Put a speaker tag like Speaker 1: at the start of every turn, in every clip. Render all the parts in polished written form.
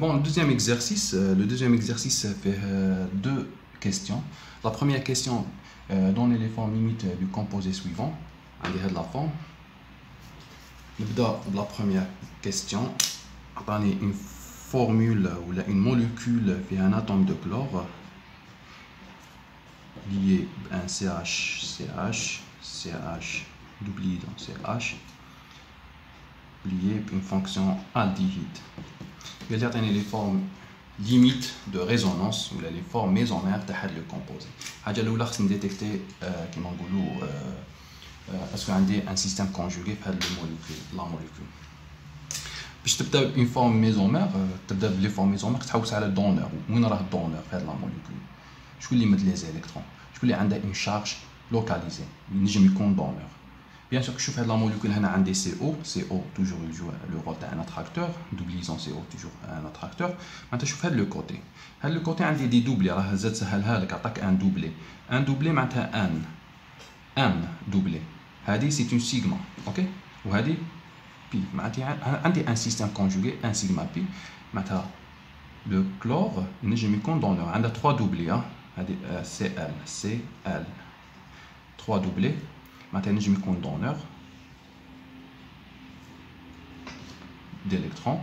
Speaker 1: Bon, le deuxième exercice fait deux questions. La première question, donner les formes limites du composé suivant. Allez, de la forme. La première question. Donner une formule ou une molécule qui a un atome de chlore lié à un CH, doublé dans CH, lié à une fonction aldéhyde. Il y a les formes limites de résonance ou les formes mésomères de le composé. حاجة الأولى خصني détecter كيما نقولوا parce qu'il y a un système conjugué في هذه la molécule. باش تبدا une forme mésomère تبدا بلي formes mésomères تحوس على الدونور. وين راه الدونور في هذه la molécule؟ شكون اللي مد لي زيليكترون؟ شكون اللي عنده une charge localisée ينجم يكون دونور. Bien sûr que je fais la molécule, on a CO toujours il joue le rôle d'un attracteur, double liaison CO toujours un attracteur. Maintenant je fais le côté. Le côté on a des doublés, alors Z c'est un doublé. Un doublé maintenant un doublé. Hadi c'est une sigma, ok? Ou hadi pi. Maintenant un système conjugué, un sigma pi. Maintenant le chlore, je me compte dans le. On a trois doublés, hadi Cl, trois doublés. Maintenant, je me compte donneur d'électrons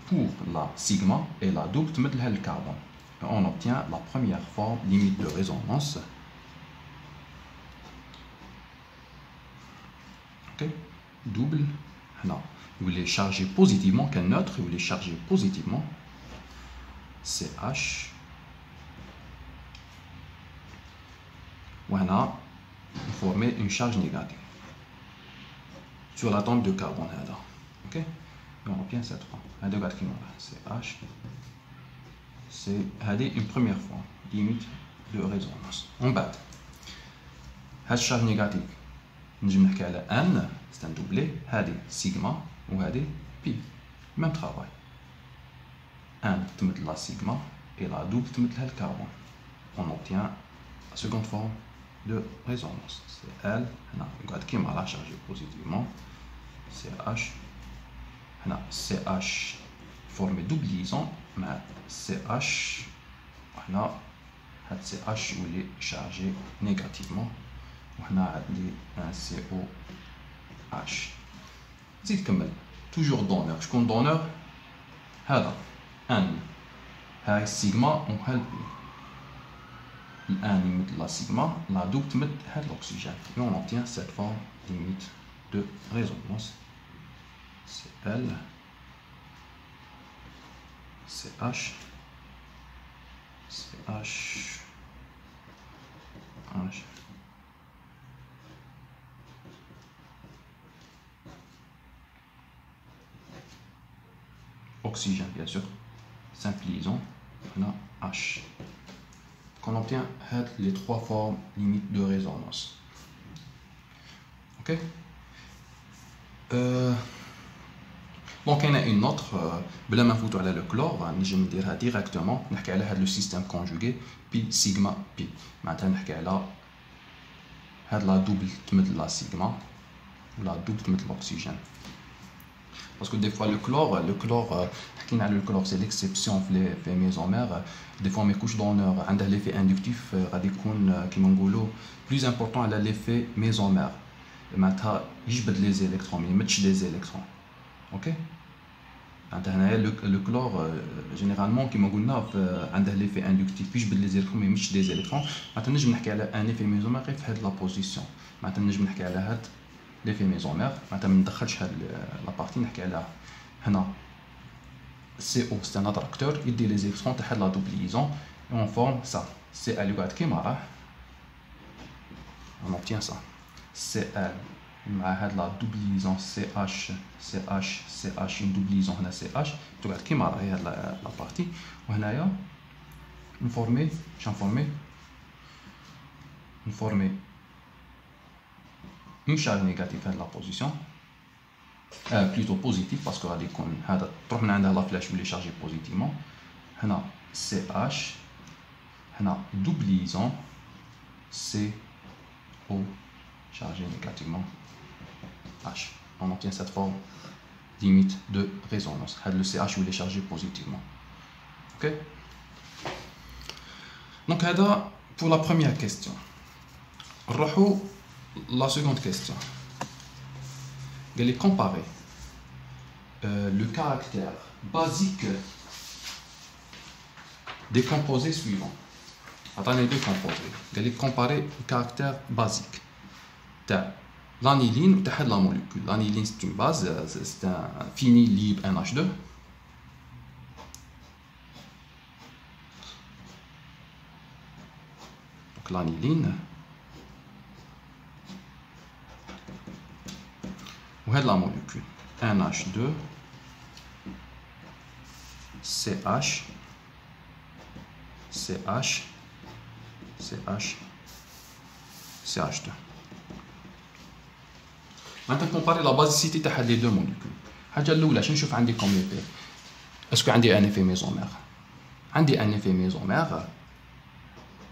Speaker 1: pour la sigma et la double de le carbone. On obtient la première forme limite de résonance. Ok, double. Non, vous les chargez positivement qu'un neutre, vous les chargez positivement. CH. Voilà. Former une charge négative sur l'atome de carbone. Ok, et on obtient cette forme. CH. C'est une première forme limite de résonance. En bas, cette charge négative, nous avons N, c'est un doublé, sigma ou pi. Même travail. N te la sigma et la double te le carbone. On obtient la seconde forme de résonance. C'est L, regarde qui m'a chargé positivement. CH, CH formé double liaison, mais CH, CH où il est chargé négativement. On a un COH. C'est comme toujours donneur. Je compte donneur. N, sigma, on help. Un limite la sigma, la double met l'oxygène. Et on obtient cette forme limite de résonance. C'est L, CH, CH, H. Oxygène, bien sûr. Simple liaison. On a H. Qu'on obtient les trois formes limites de résonance. Ok. Donc il y en a une autre, بلا ما نفوتوا على le chlore, نجي نديرها directement, نحكي على هذا le système conjugué pi sigma pi. معناتها نحكي على هاد la double تمد la sigma ou la double تمد l'oxygène. Parce que des fois le chlore, le chlore c'est l'exception في mésomères. Des fois mes couches d'honneur عندها l'effet inductif غادي يكون كيما نقولوا plus important على l'effet mésomère. معناتها يجبد les électrons mais يمدش des électrons. Ok. معناتها le chlore généralement كيما قلنا عندها l'effet inductif يجبد les électrons mais يمدش des électrons. معناتها نجم نحكي على un effet mésomère غير في هاد la position. معناتها نجم نحكي على هاد l'effet mésomère. معناتها ما ندخلش هاد la partie نحكي على هنا CO c'est un attracteur, il dit les électrons تحت la double liaison et on forme ça. Cl يقعد كيما راه. On obtient ça. Cl مع هاد la double liaison CH une double liaison هنا CH تقعد كيما راه هي هاد la partie وهنايا نفورمي une charge négative dans la position. Plutôt positif parce que هذا تروح من عندها لا فلاش واللي chargé positivement. هنا CH هنا double liaison CO chargé négativement H. On obtient cette forme limite de résonance. Le CH il est chargé positivement. Ok. Donc là pour la première question. La seconde question. Elle est comparer le caractère basique des composés suivants. Attendez, deux composés. Elle est comparer le caractère basique. L'aniline ou la molécule. L'aniline c'est une base, c'est un fini libre NH2. Donc l'aniline. Ou la molécule. NH2, CH, CH, CH, CH2. Maintenant, comparer la basicité de les deux molécules. الحاجة الأولى شنو نشوف عندي comme effet. Est-ce que عندي un effet mésomère? عندي un effet mésomère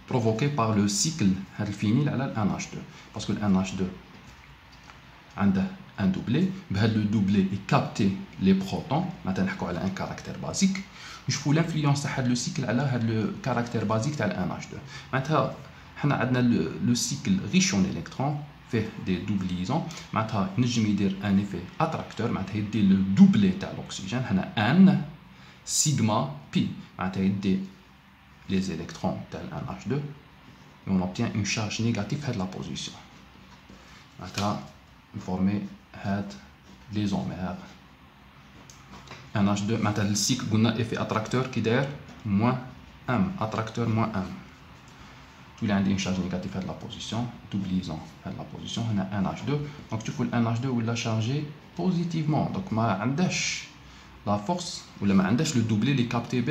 Speaker 1: provoqué par le cycle هذا الفينيل على NH2. Parce que le NH2 عنده un doublé, le doublé est capté les protons. Maintenant, on a un caractère basique. Je fous l'influence de le cycle à le caractère basique de NH2. Maintenant, on a le cycle riche en électrons, fait des doublisaisons. Maintenant, on a un effet attracteur. Maintenant, le doublé de l'oxygène. On a N sigma pi. Maintenant, les électrons de NH2. Et on obtient une charge négative de la position. Maintenant, former les omères. NH2, maintenant le cycle, on a effet attracteur qui est moins M, attracteur moins M. Tout il y a une charge négative de la position, doublisant de la position, on a NH2. Donc tu fais le NH2 où il a chargé positivement. Donc ma la force, ou le doublé, les capté B,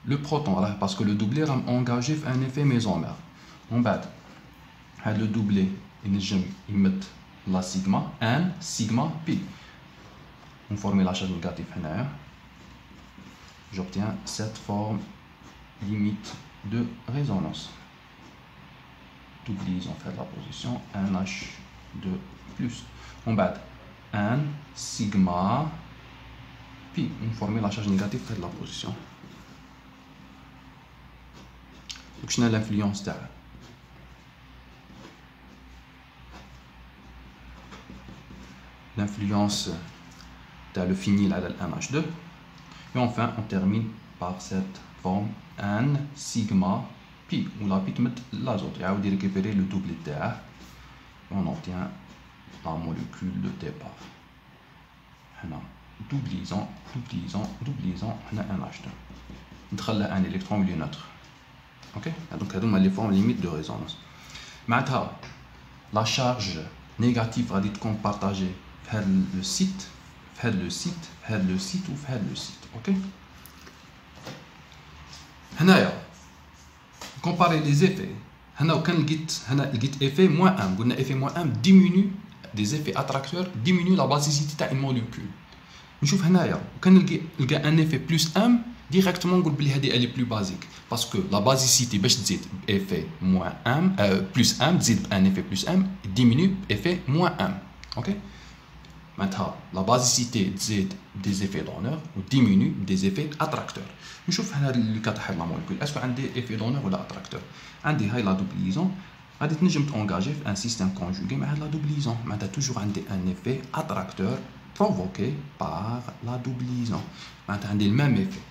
Speaker 1: le proton, parce que le doublé a engagé un effet mésomère. En bas, le doublé, il met la sigma, N, sigma, pi. On forme la charge négative. J'obtiens cette forme limite de résonance. Doublise en fait la position NH2 plus. En bas, N, sigma, pi. On forme la charge négative de la position. Donc, je n'ai l'influence derrière. L'influence de le finil à NH2. Et enfin, on termine par cette forme N sigma pi, où la pi met l'azote. Et on va récupérer le double terre. Et on obtient la molécule de départ. On a doublisant, on a NH2. On a un électron au milieu neutre. Ok? Donc, on a les formes limites de résonance. Maintenant, la charge négative va être partagée. Le site ou le site. Ok. هنايا comparer les effets. هنا وكان لقيت effet moins 1. قلنا effet moins 1 diminue des effets attracteurs, diminue la basicité تاع une molécule. نشوف هنايا وكان نلقى un effet plus 1 directement نقول بلي هذه elle est plus basique parce que la basicité باش تزيد effet moins 1 plus 1 تزيد un effet plus 1 diminue effet moins 1. OK. Maintenant, la basicité des effets donneurs ou diminue des effets attracteurs. Je vais voir le cas de la molécule. Est-ce qu'il y a des effets donneurs ou attracteurs? Il y a la doublison. On peut engager un système conjugué avec la doublison. Il y a toujours un effet attracteur provoqué par la doublison. Il y a le même effet.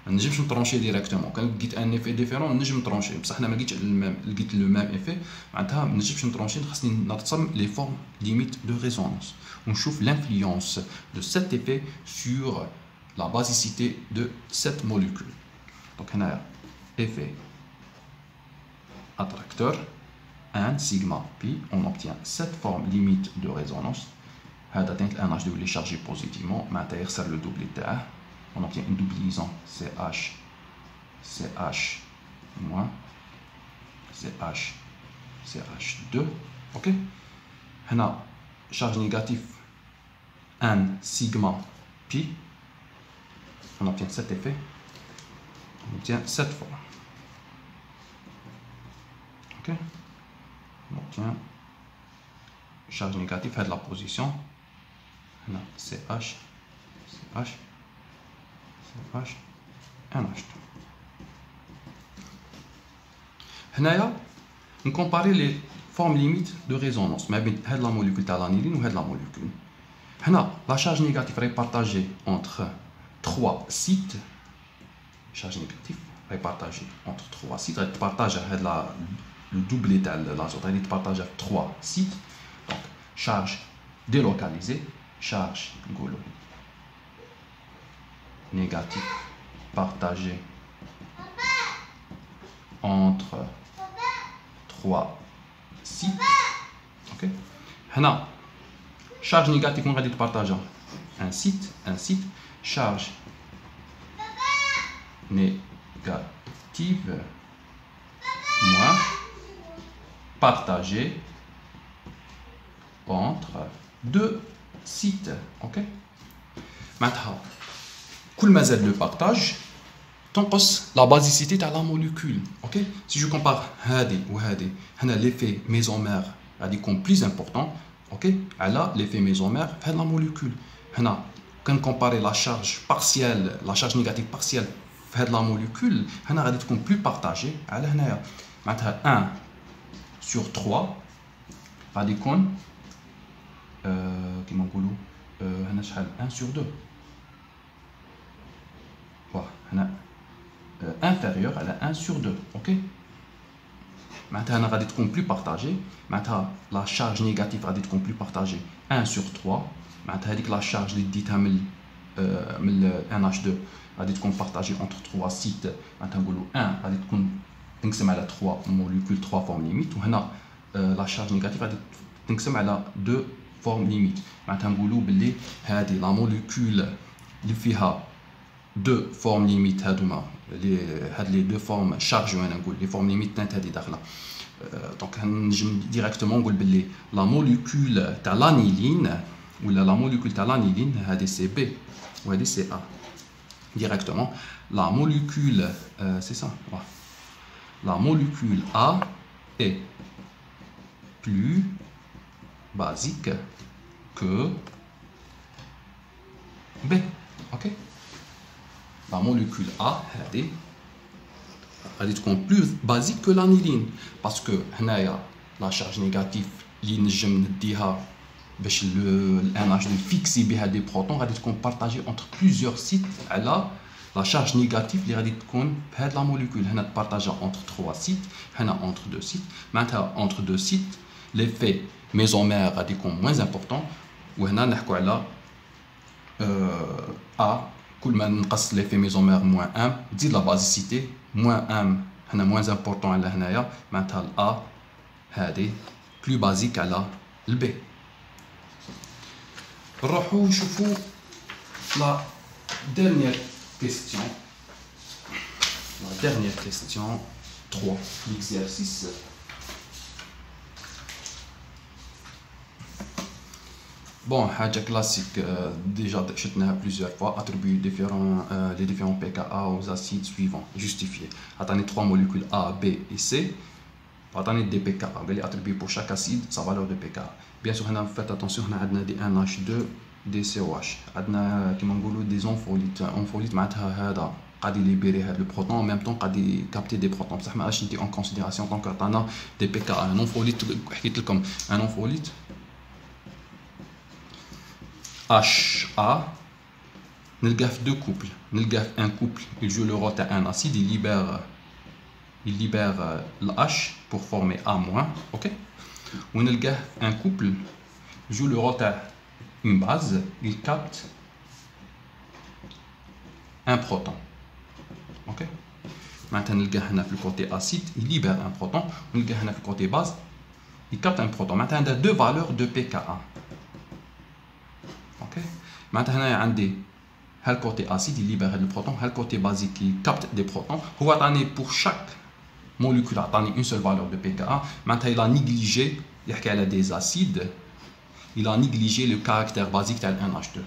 Speaker 1: On ne peut pas trancher directement. Quand il y a un effet différent, on ne peut pas trancher. Si on a le même effet, on ne peut pas trancher. On a les formes limites de résonance. On trouve l'influence de cet effet sur la basicité de cette molécule. Donc, on a effet attracteur, 1 sigma pi, on obtient cette forme limite de résonance. هذا NH2 est chargé positivement, mais c'est le double terre. On obtient une doublison CH, CH moins, CH, CH2. Ok. On a charge négative N sigma pi. On obtient cet effet. On obtient cette forme. Ok. On obtient charge négative de la position. On a CH. CH CH NH2. هنايا نكومباري لي فورم ليميت دو ريزونانس ما بين هاد لا موليكول تاع لانيلين وهاد لا موليكول. هنا لا شارج نيجاتيف راهي بارطاجي اونتر 3 سيت. شارج نيجاتيف راهي بارطاجي اونتر 3 سيت، راهي تبارطاجا هاد لا لو دوبلي تاع لازوت راهي تبارطاجا في 3 سيت. دونك شارج ديلوكاليزي، شارج نقولو négatif partagé entre 3 sites. Ok. هنا charge négative on va dire partager un site, charge négative moins partagé entre 2 sites. Ok. Maintenant كل ما زاد لو بارطاج تنقص لا بازيسيتي تاع لا موليكول. اوكي سي جو كومبار هادي وهادي هنا ليفي ميزومير غادي يكون بليز امبورطون اوكي على ليفي ميزومير في هاد لا موليكول. هنا كنكومباري لا شارج بارسيال لا شارج نيجاتيف بارسيال في هاد لا موليكول هنا غادي تكون بلو بارطاجي على هنايا معناتها 1 sur 3 غادي يكون كيما نقولوا هنا شحال 1 sur 2 هنا inférieur à la 1 sur 2. ok معناتها هنا غادي تكون plus partagée معناتها la charge négative غادي تكون plus partagée 1 sur 3 معناتها هذيك la charge اللي ديتها من NH2 غادي تكون partagée entre 3 sites معناتها نقولوا 1 غادي تكون تنقسم على 3 molécules 3 formes limites وهنا la charge négative غادي تنقسم على 2 formes limites معناتها نقولوا باللي هذه la molécule اللي فيها deux formes limites هادوما هاد لي دو فورم شارج وانا نقول لي فورم ليميت تاعت هادي داخله. دونك نجم ديريكتومون نقول باللي لا موليكول تاع لانيلين ولا لا موليكول تاع لانيلين هادي سي بي وهادي سي ا ديريكتومون لا موليكول سي سا لا موليكول A est plus basique que B. ok la molécule A غادي تكون plus basique que l'aniline parce que هنايا la charge négative اللي نجم نديها باش ال NH2 فيكسي بها دي بروتون غادي تكون partagée entre plusieurs sites على la charge négative اللي غادي تكون بهاد la molécule هنا تبارطاجا entre 3 sites هنا entre 2 sites معناتها entre 2 sites l'effet mésomère غادي يكون moins important وهنا نحكوا على A كل ما نقص ليفي ميزومير موان 1 تزيد لا بازيسيتي موان 1 هنا موان امبورطون على هنايا معناتها الأ هادي بلو بازيك على البي. نروحو نشوفو لا ديرنيير كيستيون 3 l'exercice bon حاجة كلاسيك déjà شفناها plusieurs fois attribuer les différents pKa aux acides suivants justifiés عطاني 3 molécules A, B et C عطاني des pKa قال لي attribuer pour chaque acide sa valeur de pKa bien sûr هنا faites attention هنا عندنا des NH2 des COH عندنا كيما نقولوا des ompholytes معناتها هذا قاعد يليبيري هذا البروتون en même temps قاعد يكابتي des protons بصح ما عادش ندي en considération tant que عطانا des pKa un ompholyte حكيت لكم un ompholyte HA نلقاه في deux couples نلقاه في un couple il joue le rôle d'un acide il libère le H pour former A-, ok ونلقاه un couple il joue le rôle d'une base il capte un proton ok معناتها نلقاه هنا في le côté acide il libère un proton ونلقاه هنا في le côté base il capte un proton معناتها عندها deux valeurs de pKa ok معناتها هنايا عندي هالكوتي اسيد يليبر هاد البروتون هالكوتي بازيك يكابت دي بروتون هو عطاني بور شاك موليكول عطاني اون سول فالور دو pKa معناتها il a négligé يحكي على دي اسيد il a négligé le caractère basique تاع NH2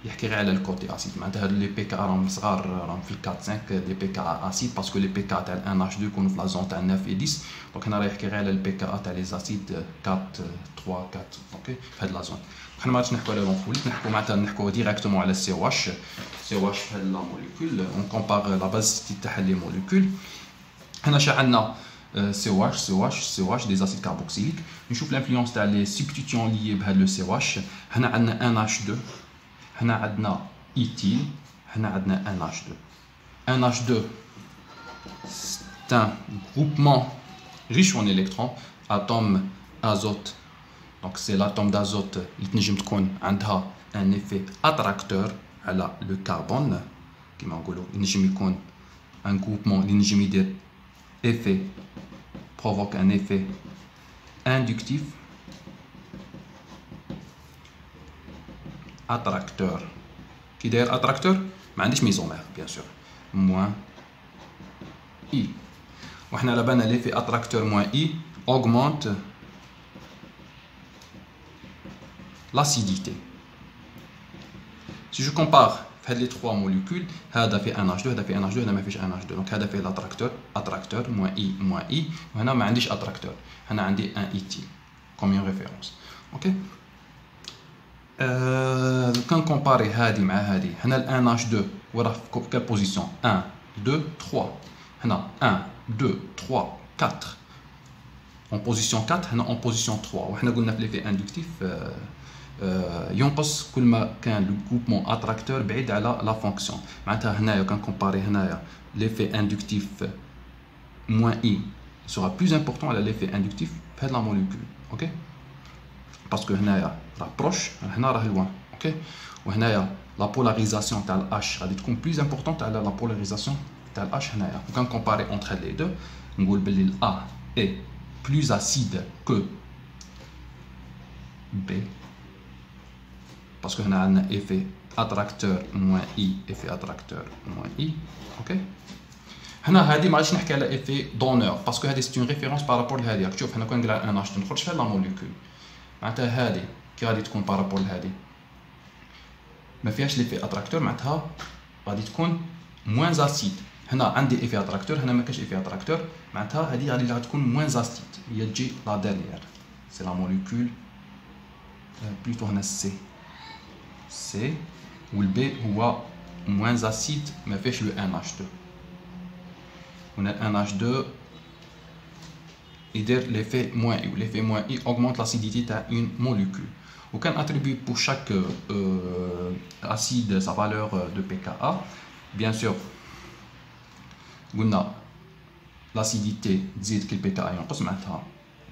Speaker 1: يحكي غير على الكوتي اسيد معناتها هاد لي pKa راهم صغار راهم في 4 5 دي pKa اسيد باسكو لي pKa تاع NH2 يكونوا في لا زون تاع 9 و 10 دونك هنا راه يحكي غير على البي كا تاع لي اسيد 4 3 4 اوكي في هاد لا زون حنا ما غاديش نحكوا على لونفوليت نحكوا معناتها نحكوا ديريكتومون على سي واش في هاد لا موليكول اون كومبار لا بازيتي تاع لي موليكول هنا شعلنا COH des acides carboxyliques نشوف l'influence تاع لي سبستيتيون ليي بهاد لو COH هنا عندنا NH2 هنا عندنا إيثيل هنا عندنا NH2 NH2 c'est un groupement riche en électrons atome azote donc c'est l'atome d'azote اللي تنجم تكون عندها un effet attracteur على le carbone كيما نقولوا ينجم يكون un groupement اللي ينجم يدير effet provoque un effet inductif attracteur qui d'ailleurs attracteur ما عنديش ميزومير bien sûr moins I وحنا على بالنا l'effet attracteur moins I augmente l'acidité si je compare les trois molécules هذا في NH2 هذا في NH2 هنا ما فيش NH2 donc هذا في l'attracteur moins I وهنا ما عنديش attracteur هنا عندي un éthyle comme une référence ok كان كومباري هذه مع هذه هنا ال NH2 وراه في quelle position 1 2 3 هنا 1 2 3 4 en position 4 هنا en position 3 وحنا قلنا في l'effet inductif ينقص كل ما كان لو groupement attracteur بعيد على لا فونكسيون معناتها هنايا كان كومباري هنايا l'effet inductif moins I sera plus important على l'effet inductif في هاد لا موليكول اوكي باسكو هنايا رابروش هنا راه لوان اوكي وهنايا لا بولاريزاسيون تاع الH غادي تكون plus importante على لا بولاريزاسيون تاع الH هنايا وكان كومباري entre les deux نقول باللي ال A est plus acide que B parce que هنا عندنا effet attracteur moins I effet attracteur moins I ok هنا هذه ما غاديش نحكي على effet donneur parce que هذه c'est une référence par rapport لهذه راك تشوف هنا كون نقول ان NH نخرج فيها لا موليكول معناتها هذه كي غادي تكون par rapport لهذه ما فيهاش l'effet attracteur معناتها غادي تكون moins acide هنا عندي effet attracteur هنا ما كاش effet attracteur معناتها هذه غادي تكون moins acide هي تجي لا dernière c'est la molécule plutôt هنا C C والB هو moins acide ما فيش le NH2 هنا NH2 يدير l'effet moins I l'effet moins I augmente l'acidité تاع une molécule وكان attribué pour chaque acide sa valeur de pKa bien sûr قلنا l'acidité تزيد كي pKa ينقص معناتها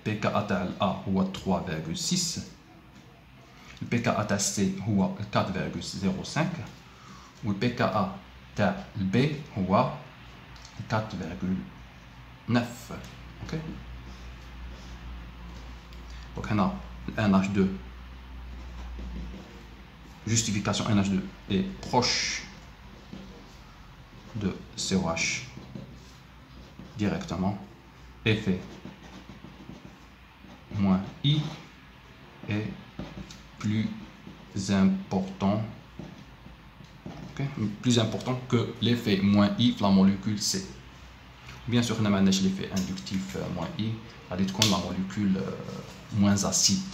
Speaker 1: pKa تاع A هو 3,6 البكا تاع سي هو 4,05 والبكا تاع البي هو 4,9 اوكي دونك هنا NH2 justification NH2 est proche de COH directement effet moins I est plus important plus important que l'effet moins I de la molécule C. Bien sûr, on a l'effet inductif moins I, elle est la molécule moins acide.